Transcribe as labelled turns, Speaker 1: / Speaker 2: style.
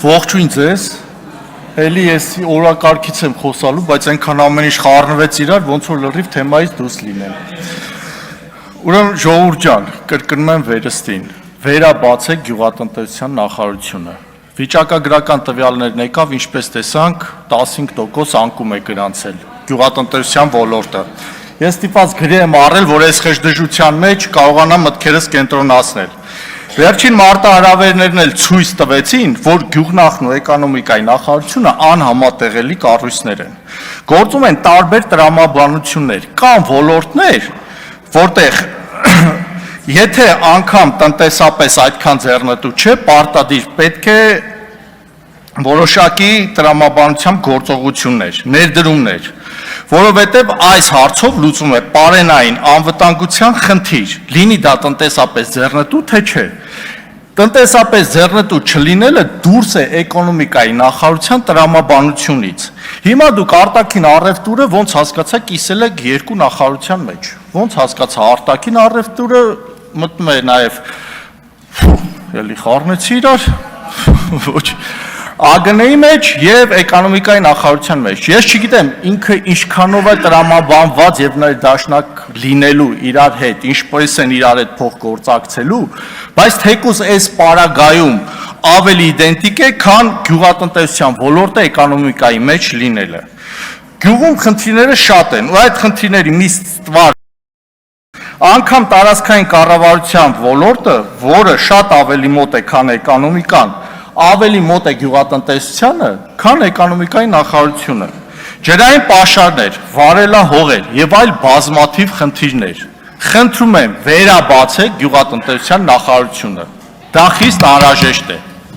Speaker 1: Ողջույն ձեզ, էլի ես օրակարգից եմ խոսալու, բայց այնքան ամեն ինչ խառնվեց իրար, ոնց որ լրիվ թեմայից դուրս լինեմ։ Ուրեմն ժողովուրդ ջան, կրկնում եմ վերստին, վերաբացեք գյուղատնտեսության նախարարությունը։ Վիճակագրական տվյալներն եկավ, ինչպես տեսանք, 15% անկում է գրանցել գյուղատնտեսության ոլորտը։ Ես ստիպված գրի եմ առել, որ այս խեղճդժության մեջ կարողանամ մտքերս կենտրոնացնել։ Վերջին մարտահրավերներն էլ ցույց տվեցին, որ գյուղնախն ու էկոնոմիկայի նախարարությունը անհամատեղելի կառույցներ են։ Գործում են տարբեր տրամաբանություններ, կան ոլորտներ, որտեղ եթե անգամ տնտեսապես այդքան ձեռնտու չէ, պարտադիր պետք է որոշակի տրամաբանությամբ գործողություններ, ներդրումներ, որովհետև այս հարցով լուծում է պարենային անվտանգության խնդիր, լինի դա տնտեսապես ձեռնտու, թե չէ։ Տնտեսապես ձեռնտու չլինելը դուրս է էկոնոմիկայի նախարարության տրամաբանությունից։ Հիմա դուք արտաքին առևտուրը ոնց հասկացա կիսել եք երկու նախարարության մեջ։ Ոնց հասկացա արտաքին առևտուրը մտնում է նաև էլի խառնեցի իրար, ոչ ԱԳՆ-ի մեջ եւ էկոնոմիկայի նախարարության մեջ։ Ես չգիտեմ ինքը ինչքանով է տրամաբանված եւ ներդաշնակ լինելու իրար հետ, ինչպես են իրար հետ փոխգործակցելու, բայց թեկուզ այս պարագայում ավելի իդենտիկ է, քան գյուղատնտեսության ոլորտը էկոնոմիկայի մեջ լինելը։ Գյուղում խնդիրները շատ են, ու այդ խնդիրների մի ստվար անգամ տարածքային կառավարության ոլորտը, որը շատ ավելի մոտ է, քան էկոնոմիկան, ավելի մոտ է գյուղատնտեսությանը, քան էկոնոմիկայի նախարարությունը։ Ջրային պաշարներ, վարելահողեր եւ այլ բազմաթիվ խնդիրներ։ Խնդրում եմ վերաբացեք գյուղատնտեսության նախարարությունը։ Դա խիստ անհրաժեշտ է։